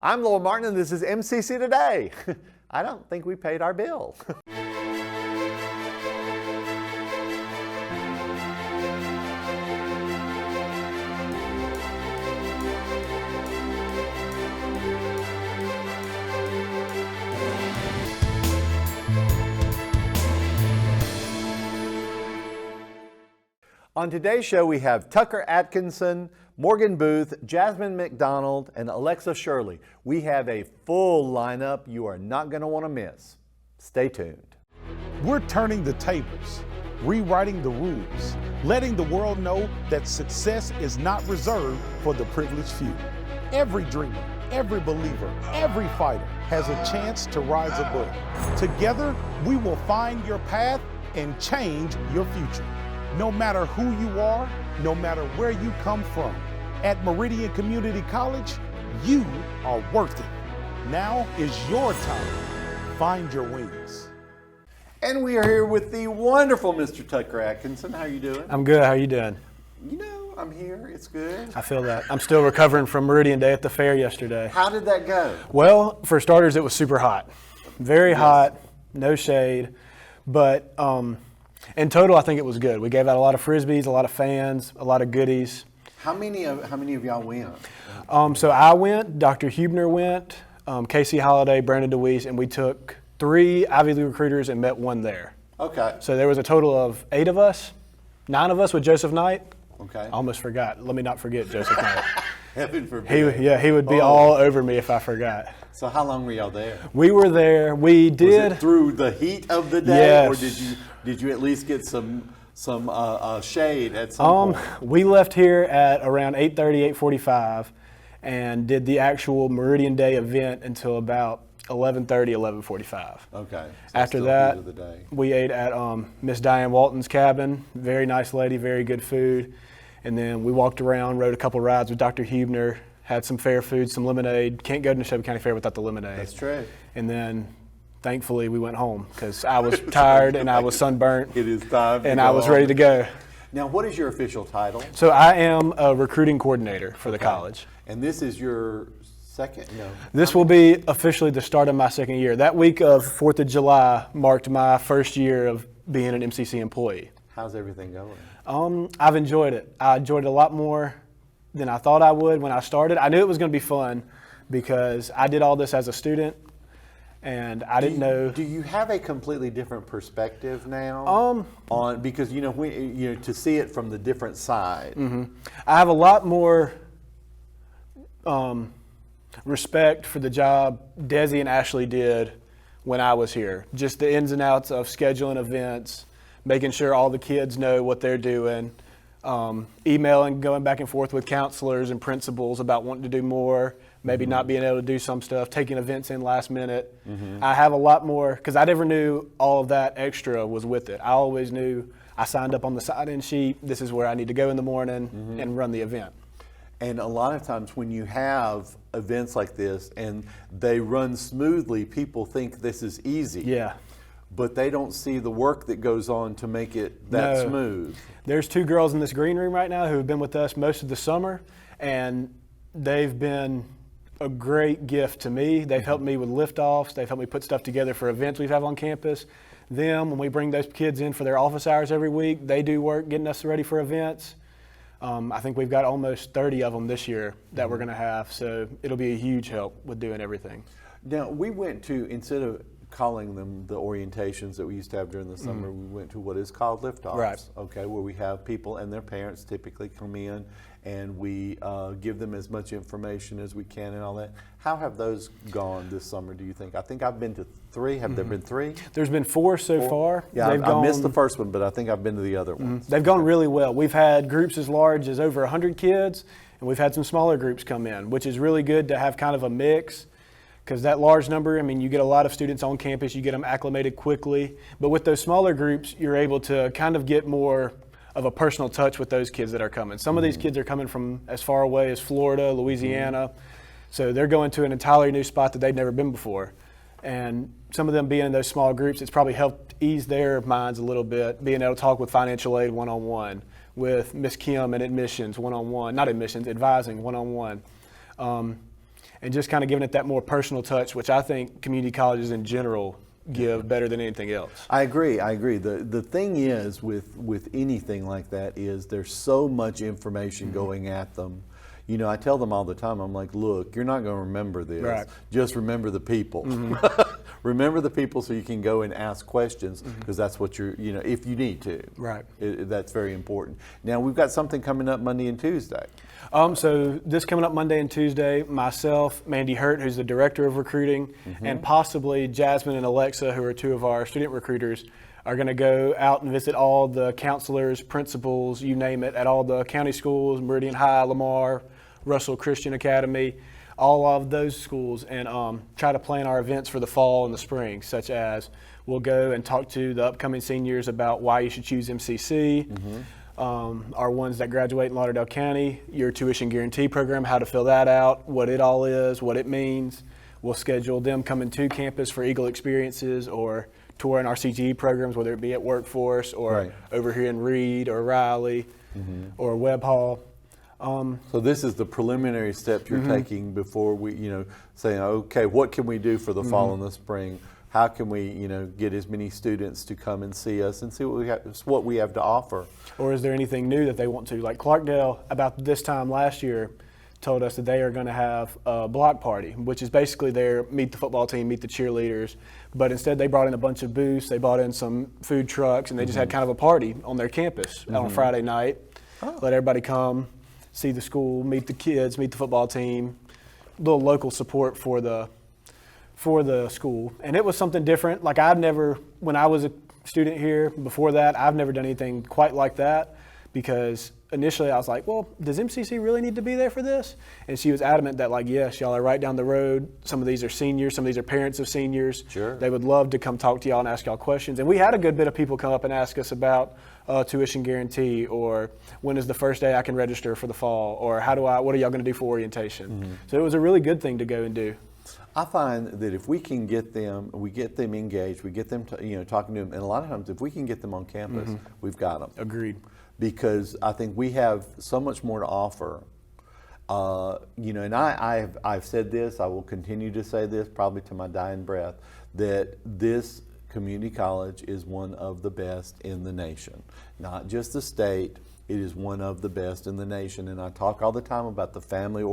I'm Lowell Martin and this is MCC Today. I don't think we paid our bill. On today's show, we have Tucker Atkinson, Morgan Booth, Jasmyne McDonald, and Alexa Shirley. We have a full lineup you are not going to want to miss. Stay tuned. We're turning the tables, rewriting the rules, letting the world know that success is not reserved for the privileged few. Every dreamer, every believer, every fighter has a chance to rise above. Together, we will find your path and change your future. No matter who you are, no matter where you come from, at Meridian Community College, you are worth it. Now is your time. Find your wings. And we are here with the wonderful Mr. Tucker Atkinson. How are you doing? I'm good. How are you doing? You know, I'm here. It's good. I feel that. I'm still recovering from Meridian Day at the fair yesterday. How did that go? Well, for starters, it was super hot. Very hot, no shade. But in total, I think it was good. We gave out a lot of Frisbees, a lot of fans, a lot of goodies. How many of y'all went? So I went, Dr. Huebner went, Casey Holliday, Brandon DeWeese, and we took 3 Ivy League recruiters and met one there. Okay. So there was a total of 8 of us, 9 of us with Joseph Knight. Okay. I almost forgot. Let me not forget Joseph Knight. Heaven forbid. He would be all over me if I forgot. So how long were y'all there? We were there. We did. Was it through the heat of the day, yes. Or did you at least get some shade at some point? We left here at around 8:30, 8:45, and did the actual Meridian Day event until about 11:30, 11:45. Okay. So after that, we ate at Miss Diane Walton's cabin. Very nice lady, very good food. And then we walked around, rode a couple rides with Dr. Huebner, had some fair food, some lemonade. Can't go to Neshoba County Fair without the lemonade. That's true. And then, thankfully, we went home because I was tired and I was sunburnt. It is time. And I was ready to go. Now, what is your official title? So I am a recruiting coordinator for the college. And this is your second? No. This will be officially the start of my second year. That week of 4th of July marked my first year of being an MCC employee. How's everything going? I've enjoyed it. I enjoyed it a lot more than I thought I would when I started. I knew it was going to be fun because I did all this as a student, and I didn't know. Do you have a completely different perspective now? On because to see it from the different side. Mm-hmm. I have a lot more respect for the job Desi and Ashley did when I was here. Just the ins and outs of scheduling events, making sure all the kids know what they're doing, emailing, going back and forth with counselors and principals about wanting to do more, maybe not being able to do some stuff, taking events in last minute. Mm-hmm. I have a lot more, because I never knew all of that extra was with it. I always knew I signed up on the sign-in sheet, this is where I need to go in the morning and run the event. And a lot of times when you have events like this and they run smoothly, people think this is easy. Yeah. But they don't see the work that goes on to make it that smooth. There's 2 girls in this green room right now who have been with us most of the summer, and they've been a great gift to me. They've helped me with liftoffs. They've helped me put stuff together for events we have on campus. When we bring those kids in for their office hours every week, they do work getting us ready for events. I think we've got almost 30 of them this year that we're going to have, so it'll be a huge help with doing everything. Now, we went to, instead of calling them the orientations that we used to have during the summer, we went to what is called liftoffs, right. Okay, where we have people and their parents typically come in and we give them as much information as we can and all that. How have those gone this summer, do you think? I think I've been to 3. Have there been 3? There's been 4 so far. Yeah, I missed the first one, but I think I've been to the other ones. They've gone really well. We've had groups as large as over 100 kids, and we've had some smaller groups come in, which is really good to have kind of a mix. Because that large number, I mean, you get a lot of students on campus, you get them acclimated quickly. But with those smaller groups, you're able to kind of get more of a personal touch with those kids that are coming. Some of these kids are coming from as far away as Florida, Louisiana. So they're going to an entirely new spot that they've never been before. And some of them being in those small groups, it's probably helped ease their minds a little bit, being able to talk with financial aid one-on-one, with Miss Kim and admissions one-on-one, not admissions, advising one-on-one. and just kind of giving it that more personal touch, which I think community colleges in general give better than anything else. I agree. The thing is with anything like that is there's so much information going at them. You know, I tell them all the time, I'm like, look, you're not going to remember this. Right. Just remember the people. Remember the people so you can go and ask questions, because that's what you're, you know, if you need to. Right. That's very important. Now, we've got something coming up Monday and Tuesday. So this coming up Monday and Tuesday, myself, Mandy Hurt, who's the director of recruiting, and possibly Jasmyne and Alexa, who are two of our student recruiters, are going to go out and visit all the counselors, principals, you name it, at all the county schools, Meridian High, Lamar, Russell Christian Academy, all of those schools, and try to plan our events for the fall and the spring, such as we'll go and talk to the upcoming seniors about why you should choose MCC, our ones that graduate in Lauderdale County, your tuition guarantee program, how to fill that out, what it all is, what it means. We'll schedule them coming to campus for Eagle experiences or touring our CTE programs, whether it be at Workforce or over here in Reed or Riley or Webb Hall. So this is the preliminary steps you're taking before we, you know, saying, okay, what can we do for the fall and the spring? How can we, you know, get as many students to come and see us and see what we have to offer? Or is there anything new that they want to? Like Clarkdale, about this time last year, told us that they are going to have a block party, which is basically their meet the football team, meet the cheerleaders. But instead they brought in a bunch of booths, they brought in some food trucks, and they just had kind of a party on their campus on a Friday night. Let everybody come, see the school, meet the kids, meet the football team, a little local support for the school. And it was something different. Like when I was a student here before that, I've never done anything quite like that, because initially I was like, well, does MCC really need to be there for this? And she was adamant that, like, yes, y'all are right down the road. Some of these are seniors, some of these are parents of seniors. Sure. They would love to come talk to y'all and ask y'all questions. And we had a good bit of people come up and ask us about tuition guarantee, or when is the first day I can register for the fall, or what are y'all going to do for orientation? So it was a really good thing to go and do. I find that if we can get them, engaged, we get them, talking to them, and a lot of times if we can get them on campus, we've got them. Agreed. Because I think we have so much more to offer. And I've said this, I will continue to say this probably to my dying breath, that this community college is one of the best in the nation. Not just the state, it is one of the best in the nation. And I talk all the time about the family,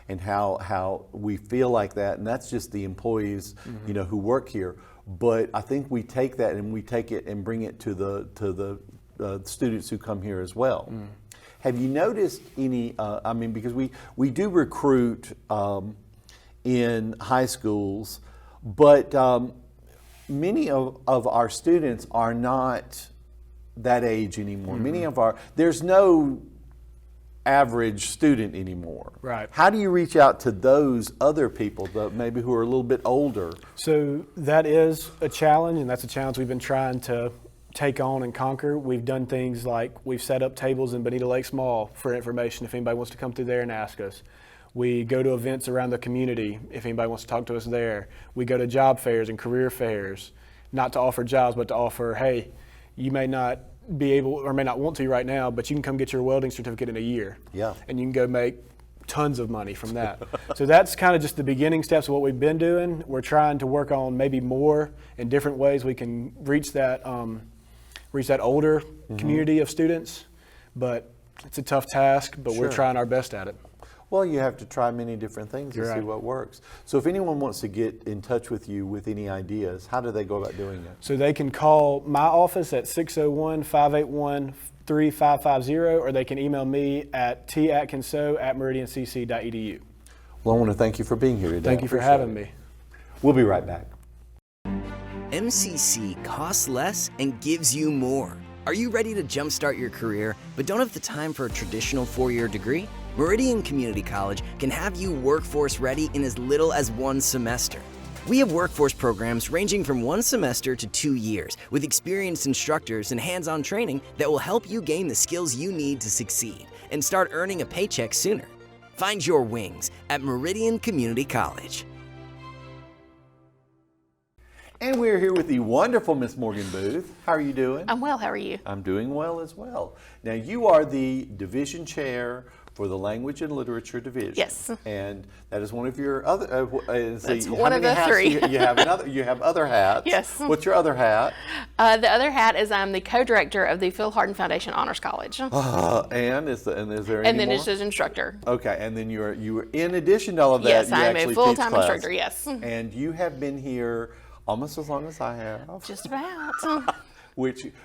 and how we feel like that. And that's just the employees, who work here. But I think we take that and we take it and bring it to the students who come here as well. Have you noticed any, because we do recruit in high schools, but many of our students are not that age anymore. There's no average student anymore. Right. How do you reach out to those other people, maybe who are a little bit older? So that is a challenge, and that's a challenge we've been trying to take on and conquer. We've done things like we've set up tables in Bonita Lakes Mall for information if anybody wants to come through there and ask us. We go to events around the community if anybody wants to talk to us there. We go to job fairs and career fairs, not to offer jobs, but to offer, hey, you may not be able or may not want to right now, but you can come get your welding certificate in a year. Yeah. And you can go make tons of money from that. So that's kind of just the beginning steps of what we've been doing. We're trying to work on maybe more in different ways we can reach that older community of students, but it's a tough task, but we're trying our best at it. Well, you have to try many different things and see what works. So if anyone wants to get in touch with you with any ideas, how do they go about doing it? So they can call my office at 601-581-3550, or they can email me at tatkinson@meridiancc.edu. Well, I want to thank you for being here today. Thank you for having me. We'll be right back. MCC costs less and gives you more. Are you ready to jumpstart your career but don't have the time for a traditional 4-year degree? Meridian Community College can have you workforce ready in as little as 1 semester. We have workforce programs ranging from 1 semester to 2 years with experienced instructors and hands-on training that will help you gain the skills you need to succeed and start earning a paycheck sooner. Find your wings at Meridian Community College. And we're here with the wonderful Miss Morgan Booth. How are you doing? I'm well. How are you? I'm doing well as well. Now, you are the division chair for the Language and Literature Division. Yes. And that is one of your other. That's how one of many the hats three. You have another. You have other hats. Yes. What's your other hat? The other hat is I'm the co-director of the Phil Hardin Foundation Honors College. And is there any And then more? it's just instructor. Okay, and then you were in addition to all of that. Yes, you I'm a actually full-time teach class. instructor, yes. And you have been here almost as long as I have. Just about.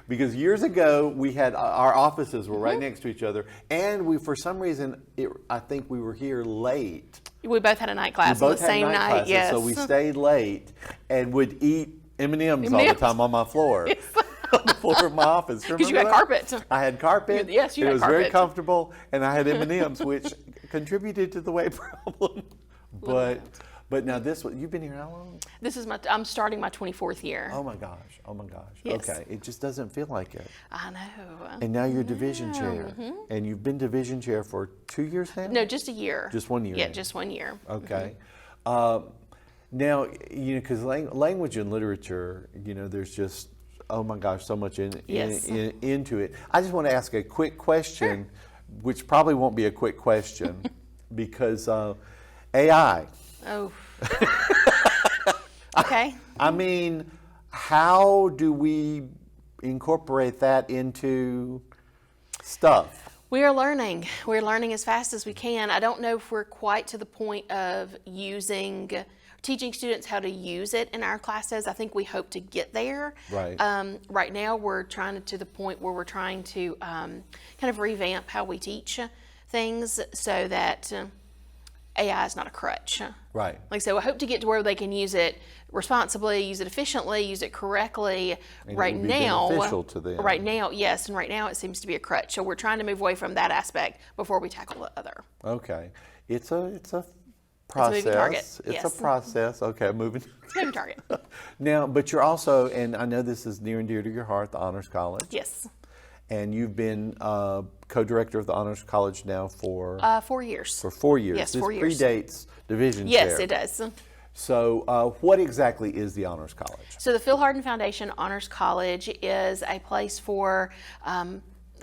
Because years ago we had our offices were Mm-hmm. right next to each other, and we for some reason I think we were here late. We both had a night We class on the both had same night night. classes, Yes. so we stayed late and would eat M&Ms all the M&Ms. time on my floor. On the floor of my office. Because you Remember had that? carpet. I had carpet. Yes, you It had was very carpet. comfortable, and I had M&Ms, which contributed to the weight problem. But now this one, you've been here how long? I'm starting my 24th year. Oh my gosh. Yes. Okay, it just doesn't feel like it. I know. And now you're division chair, and you've been division chair for 2 years now? No, just a year. Just 1 year. Yeah, now. just 1 year. Okay. Now, because language and literature, there's just, oh my gosh, so much into it. I just want to ask a quick question, which probably won't be a quick question, because AI. Oh. Okay. I mean, how do we incorporate that into stuff? We are learning. We're learning as fast as we can. I don't know if we're quite to the point of teaching students how to use it in our classes. I think we hope to get there. Right. Right now, we're trying to the point where we're trying to kind of revamp how we teach things so that AI is not a crutch. Right. Like, so I hope to get to where they can use it responsibly, use it efficiently, use it correctly. And right it would be now, beneficial to them. right now, yes, and right now it seems to be a crutch. So we're trying to move away from that aspect before we tackle the other. Okay. It's a process. moving target, It's yes. a process. Okay, moving. It's a moving target. Now, but you're also, and I know this is near and dear to your heart, the Honors College. Yes. And you've been co-director of the Honors College now for 4 years. 4 years. Yes, This 4 years. predates division Yes, chair. it does. So what exactly is the Honors College? So the Phil Hardin Foundation Honors College is a place for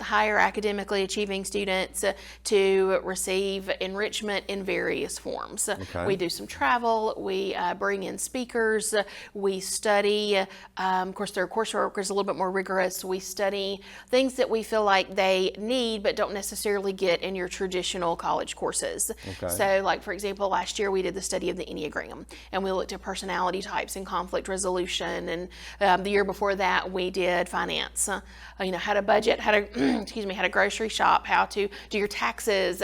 higher academically achieving students to receive enrichment in various forms. Okay. We do some travel, we bring in speakers, we study, of course their coursework is a little bit more rigorous. We study things that we feel like they need but don't necessarily get in your traditional college courses. Okay. So like for example, last year we did the study of the Enneagram and we looked at personality types and conflict resolution, and the year before that we did finance, how to budget, how to how to grocery shop, how to do your taxes,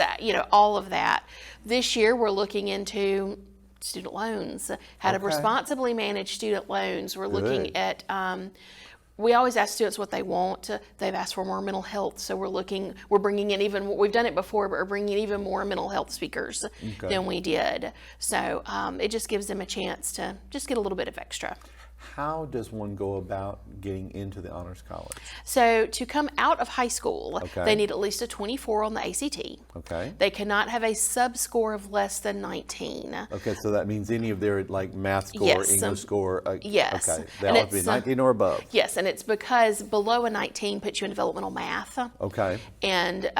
all of that. This year we're looking into student loans, how to Okay. responsibly manage student loans. We're Good. looking at, we always ask students what they want. They've asked for more mental health, so we're bringing in we've done it before, but we're bringing in even more mental health speakers than we did. So it just gives them a chance to just get a little bit of extra. How does one go about getting into the Honors College? So to come out of high school, Okay. they need at least a 24 on the ACT. Okay. They cannot have a sub-score of less than 19. Okay, so that means any of their math score, Yes. English score. Yes. Okay, they And all have to be it's, 19 or above. Yes, and it's because below a 19 puts you in developmental math. Okay. And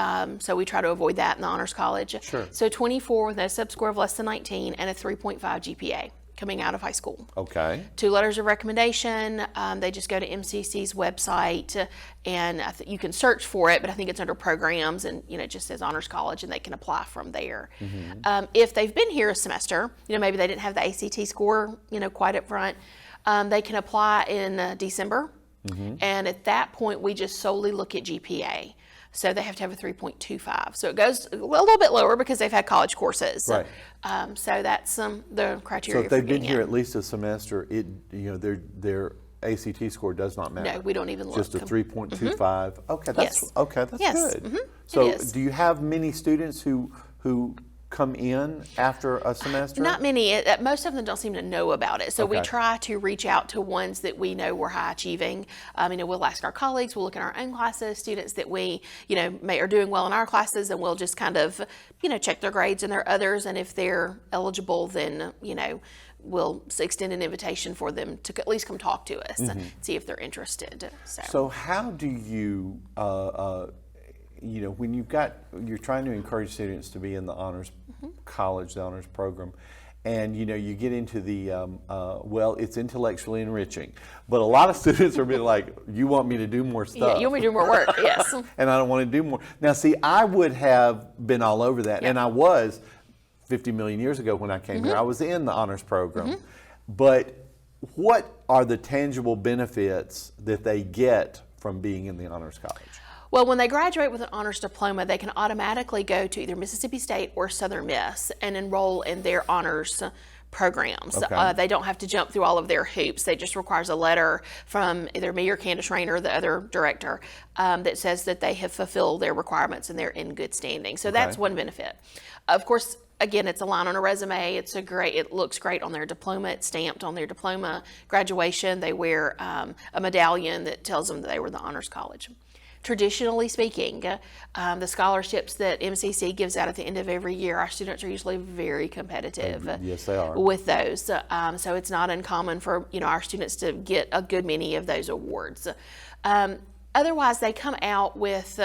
so we try to avoid that in the Honors College. Sure. So 24 with a sub-score of less than 19 and a 3.5 GPA coming out of high school. Okay. 2 letters of recommendation. They just go to MCC's website and you can search for it, but I think it's under programs and it just says Honors College and they can apply from there. If they've been here a semester, maybe they didn't have the ACT score, quite up front, they can apply in December. And at that point, we just solely look at GPA. So they have to have a 3.25. So it goes a little bit lower because they've had college courses. Right. So that's the criteria. So if they've for been getting here in. at least a semester, their ACT score does not matter. No, we don't even look. Just a 3.25. Okay, that's Yes. Yes. good. So It is. do you have many students who come in after a semester? Not many. Most of them don't seem to know about it. So we Okay. try to reach out to ones that we know were high achieving. We'll ask our colleagues, we'll look at our own classes, students that we, are doing well in our classes, and we'll just kind of, check their grades and their others. And if they're eligible, then, we'll extend an invitation for them to at least come talk to us and see if they're interested. So how do you, you know, when you're trying to encourage students to be in the honors college, the honors program, and you know, you get into the well, it's intellectually enriching, but a lot of students are being like, you want me to do more stuff. Yeah, you want me to do more work, yes. And I don't want to do more. Now, see, I would have been all over that, and I was 50 million years ago when I came here. I was in the honors program. But what are the tangible benefits that they get from being in the honors college? Well, when they graduate with an honors diploma, they can automatically go to either Mississippi State or Southern Miss and enroll in their honors programs. Okay. They don't have to jump through all of their hoops. They just requires a letter from either me or Candace Rayner, the other director, that says that they have fulfilled their requirements and they're in good standing. So that's one benefit. Of course, again, it's a line on a resume. It looks great on their diploma. It's stamped on their diploma. Graduation, they wear a medallion that tells them that they were in the honors college. Traditionally speaking, the scholarships that MCC gives out at the end of every year, our students are usually very competitive. Yes, they are. With those. So it's not uncommon for, you know, our students to get a good many of those awards. Otherwise, they come out with,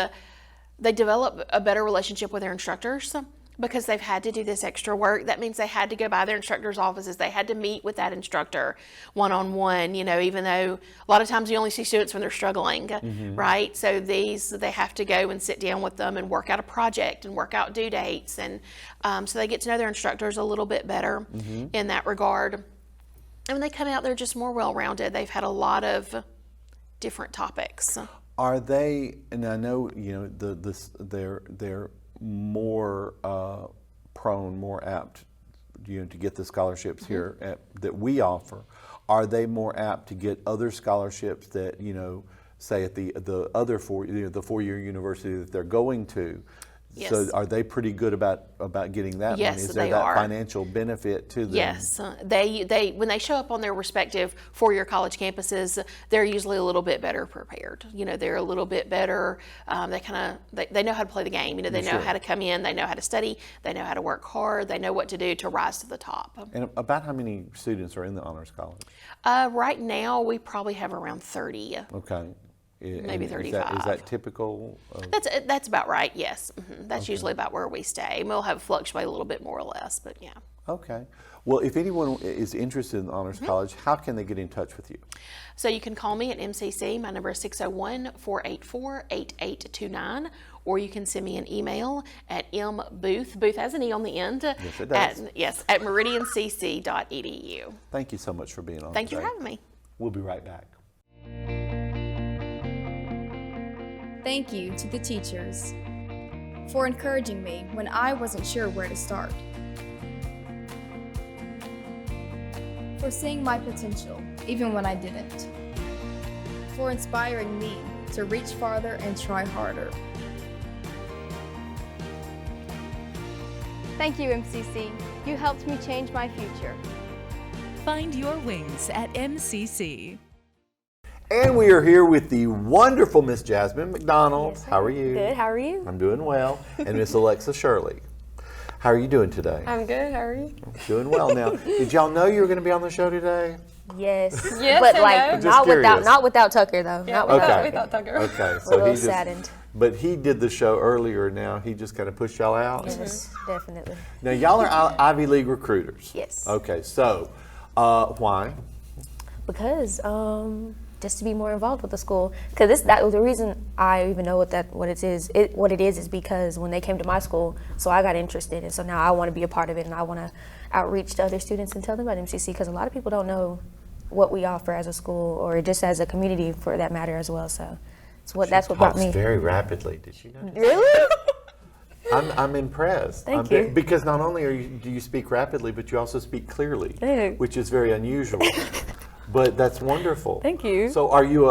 they develop a better relationship with their instructors because they've had to do this extra work. That means they had to go by their instructor's offices. They had to meet with that instructor one-on-one, you know, even though a lot of times you only see students when they're struggling, right? So they have to go and sit down with them and work out a project and work out due dates. And so they get to know their instructors a little bit better in that regard. And when they come out, they're just more well-rounded. They've had a lot of different topics. Are they, and I know, you know, they're more prone, more apt, you know, to get the scholarships here that we offer. Are they more apt to get other scholarships that, you know, say at the other the four-year university that they're going to? Yes. So are they pretty good about getting that Yes, money? Is there they that are. financial benefit to them? Yes, they when they show up on their respective four-year college campuses, they're usually a little bit better prepared. You know, they're a little bit better. They know how to play the game. You know, they know how to come in. They know how to study. They know how to work hard. They know what to do to rise to the top. And about how many students are in the honors college? Right now, we probably have around 30. Okay. Maybe And 35. Is that typical? That's about right. Yes, that's usually about where we stay. We'll have fluctuate a little bit more or less, but yeah. Okay. Well, if anyone is interested in honors college, how can they get in touch with you? So you can call me at MCC. My number is 601-484-8829, or you can send me an email at mbooth, Booth has an E on the end, Yes, it does. at meridiancc.edu. Thank you so much for being on Thank you today. for having me. We'll be right back. Thank you to the teachers for encouraging me when I wasn't sure where to start, for seeing my potential even when I didn't, for inspiring me to reach farther and try harder. Thank you, MCC. You helped me change my future. Find your wings at MCC. And we are here with the wonderful Miss Jasmyne McDonald. Yes, sir. How are you? Good, how are you? I'm doing well. And Miss Alexa Shirley. How are you doing today? I'm good, how are you? Doing well. Now, did y'all know you were going to be on the show today? Yes. Yes, but I like know. Just curious. not without Tucker though. Yeah, Not we without thought- Okay. we thought Tucker. Okay. a little saddened. But he did the show earlier now. He just kind of pushed y'all out? Yes, definitely. Now, y'all are Ivy League recruiters. Yes. Okay. So, why? Because just to be more involved with the school. Because the reason I even know what it is because when they came to my school, so I got interested, and so now I want to be a part of it, and I want to outreach to other students and tell them about MCC, because a lot of people don't know what we offer as a school or just as a community for that matter as well. So that's what brought Talks me. very rapidly. Did you know? Really? I'm impressed. Thank you. Because not only do you speak rapidly, but you also speak clearly, Thank you. which is very unusual. But that's wonderful. Thank you. So, have you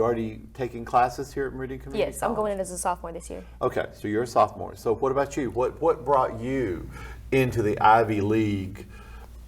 already taken classes here at Meridian Community Yes, I'm College? going in as a sophomore this year. Okay, so you're a sophomore. So, what about you? What brought you into the Ivy League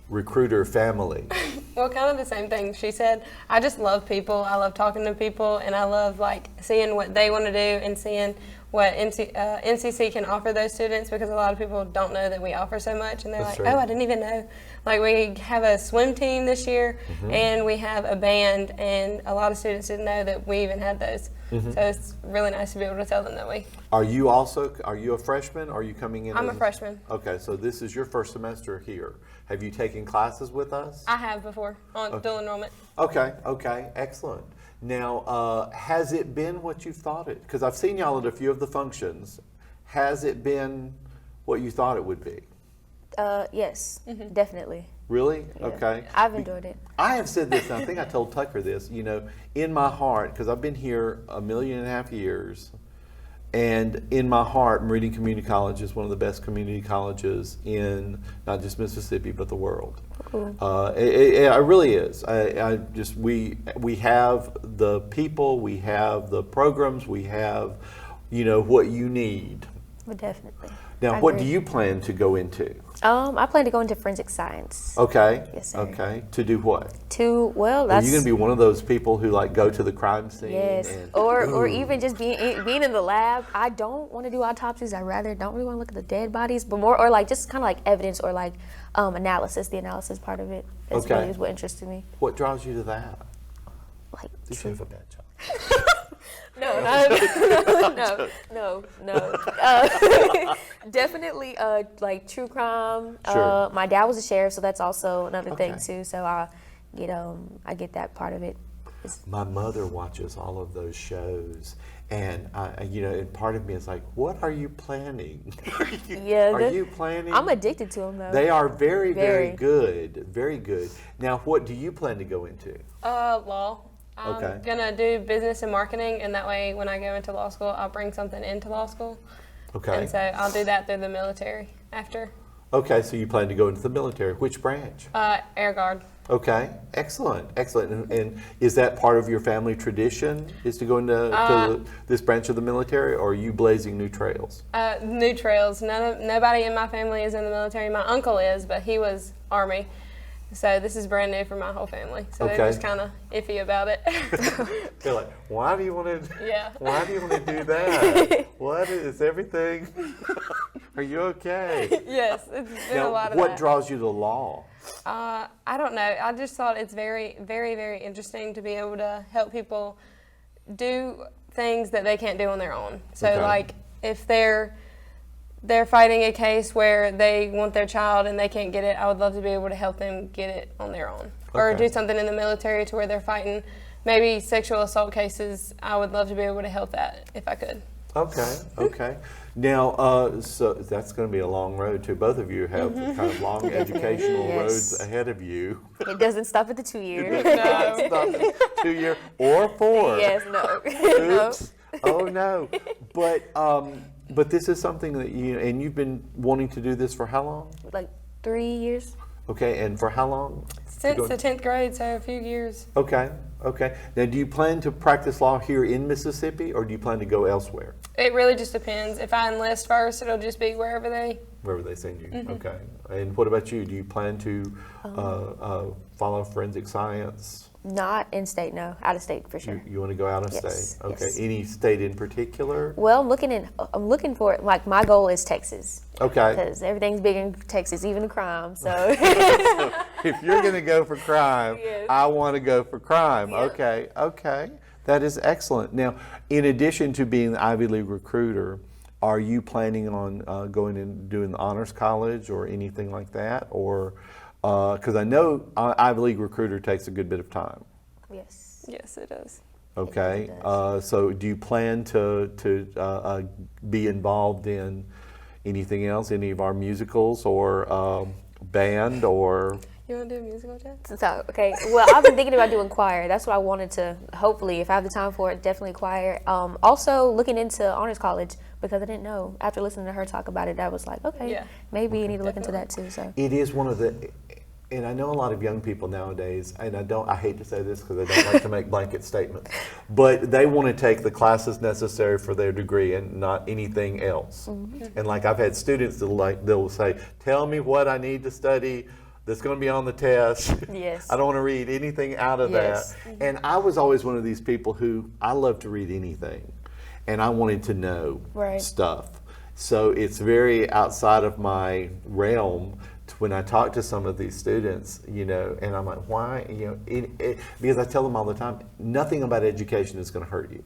recruiter family? Well, kind of the same thing. She said, I just love people. I love talking to people, and I love like seeing what they want to do and seeing what MCC can offer those students, because a lot of people don't know that we offer so much, and they're That's like, right. oh, I didn't even know. Like, we have a swim team this year, and we have a band, and a lot of students didn't know that we even had those. So it's really nice to be able to tell them that we. Are you a freshman, or are you coming in? I'm a freshman. Okay, so this is your first semester here. Have you taken classes with us? I have before on dual enrollment. Okay, excellent. Now, has it been what you thought it? Because I've seen y'all at a few of the functions. Has it been what you thought it would be? Yes, definitely. Really? Yeah. Okay. I've enjoyed it. I have said this, and I think I told Tucker this, in my heart, because I've been here 1.5 million years, and in my heart, Meridian Community College is one of the best community colleges in not just Mississippi, but the world. Cool. It really is. We have the people, we have the programs, we have, what you need. Well, definitely. Now, I what agree. do you plan to go into? I plan to go into forensic science. Okay. Yes, sir. Okay. To do what? Well, Are that's. you going to be one of those people who go to the crime scene? Yes, And, or even just being in the lab. I don't want to do autopsies. I rather don't really want to look at the dead bodies, but more or just kind of like evidence or analysis. The analysis part of it is Okay. really is what interested me. What draws you to that? Like Did you have a bad job? no. Definitely like true crime. Sure. My dad was a sheriff, so that's also another thing Okay. too. So I get that part of it. My mother watches all of those shows, and and part of me is like, what are you planning? Yeah, Are you planning? I'm addicted to them though. They are very, very Very. good. Very good. Now, what do you plan to go into? Law. I'm Okay. gonna do business and marketing, and that way when I go into law school, I'll bring something into law school. Okay. And so I'll do that through the military after. Okay, so you plan to go into the military. Which branch? Air Guard. Okay, excellent. And is that part of your family tradition, is to go into this branch of the military, or are you blazing new trails? New trails. Nobody in my family is in the military. My uncle is, but he was Army. So this is brand new for my whole family. So Okay. they're just kind of iffy about it. They're like, why do you want to? Yeah. Why do you want to do that? What is everything? Are you okay? Yes, it's been a lot Now, of what that. draws you to law? I don't know. I just thought it's very, very, very interesting to be able to help people do things that they can't do on their own. So Okay. like if they're fighting a case where they want their child and they can't get it, I would love to be able to help them get it on their own. Or Okay. do something in the military to where they're fighting maybe sexual assault cases. I would love to be able to help that if I could. Okay. Now, so that's going to be a long road too. Both of you have kind of long educational Yes. roads ahead of you. It doesn't stop at the 2 year. No. 2 year or 4. Yes, no. No. Oops. Oh no. But this is something that you've been wanting to do this for how long? Like 3 years. Okay, and for how long? Since the 10th grade, so a few years. Okay. Now, do you plan to practice law here in Mississippi, or do you plan to go elsewhere? It really just depends. If I enlist first, it'll just be wherever they. Wherever they send you. Okay. And what about you? Do you plan to follow forensic science? Not in state, no. Out of state for sure. You want to go out of Yes, state? Okay. yes. Any state in particular? Well, I'm looking for like my goal is Texas. Okay. Because everything's big in Texas, even the crime. So If you're going to go for crime, Yes. I want to go for crime. Yep. Okay. That is excellent. Now, in addition to being the Ivy League recruiter, are you planning on going and doing the honors college or anything like that? Or because I know Ivy League recruiter takes a good bit of time. yes. Yes, it does. Okay. It So do you plan to be involved in anything else? Any of our musicals or band or? You want to do a musical, Jess? So, okay. Well, I've been thinking about doing choir. That's what I wanted to, hopefully, if I have the time for it, definitely choir. Also looking into honors college because I didn't know. After listening to her talk about it, I was like, okay, Yeah. maybe you need to look into that too. So It is one of the, and I know a lot of young people nowadays, and I hate to say this because I don't like to make blanket statements, but they want to take the classes necessary for their degree and not anything else. And like I've had students they'll say, tell me what I need to study that's going to be on the test. Yes. I don't want to read anything out of Yes. that. And I was always one of these people who I love to read anything. and I wanted to know Right. stuff. So it's very outside of my realm when I talk to some of these students, you know, and I'm like, why? You know, because I tell them all the time, nothing about education is going to hurt you.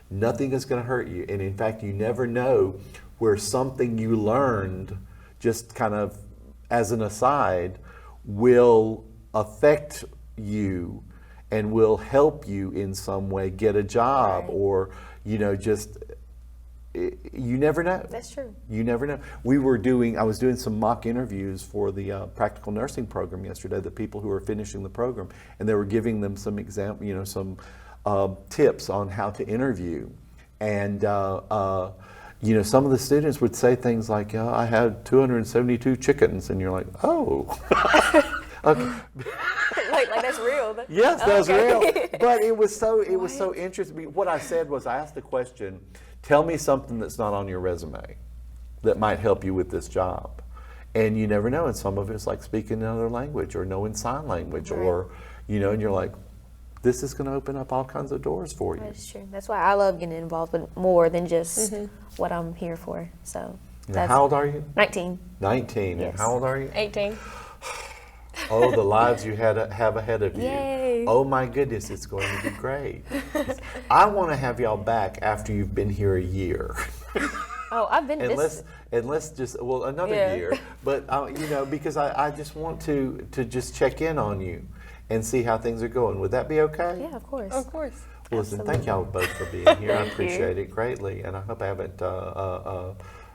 Nothing is going to hurt you. And in fact, you never know where something you learned, just kind of as an aside, will affect you and will help you in some way get a job, Right. or, you know, just, you never know. That's true. You never know. I was doing some mock interviews for the practical nursing program yesterday, the people who are finishing the program, and they were giving them some some tips on how to interview. And, you know, some of the students would say things like, I had 272 chickens, and you're like, oh. Okay. like that's real. Yes, that's Okay. real. But it was so interesting. What I said was, I asked the question, tell me something that's not on your resume that might help you with this job. And you never know. And some of it's like speaking another language or knowing sign language, Right. or, you know, and you're like, this is going to open up all kinds of doors for you. That's true. That's why I love getting involved with more than just what I'm here for. So Now, how old are you? 19. 19. Yes. And how old are you? 18. Oh, the lives you have ahead of you. Yay. Oh my goodness, it's going to be great. I want to have y'all back after you've been here a year. Oh, I've been And let's just, well, another Yeah. year. But, you know, because I just want to just check in on you and see how things are going. Would that be okay? Yeah, of course. Of course. Well, listen, thank Absolutely. y'all both for being here. I Thank you. appreciate it greatly. And I hope I haven't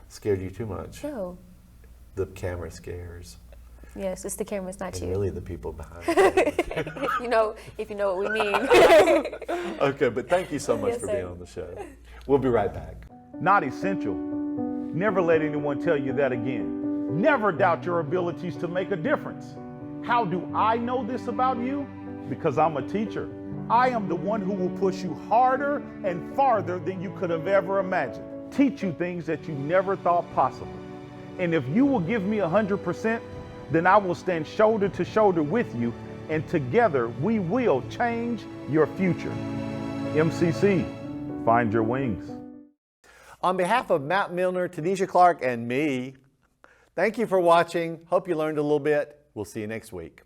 scared you too much. No. The camera scares. Yes, it's the cameras, not And you. really the people behind it. You know, if you know what we mean. Okay, but thank you so much Yes, for sir. being on the show. We'll be right back. Not essential. Never let anyone tell you that again. Never doubt your abilities to make a difference. How do I know this about you? Because I'm a teacher. I am the one who will push you harder and farther than you could have ever imagined. Teach you things that you never thought possible. And if you will give me 100%, then I will stand shoulder to shoulder with you, and together we will change your future. MCC, find your wings. On behalf of Matt Milner, Tanisha Clark, and me, thank you for watching. Hope you learned a little bit. We'll see you next week.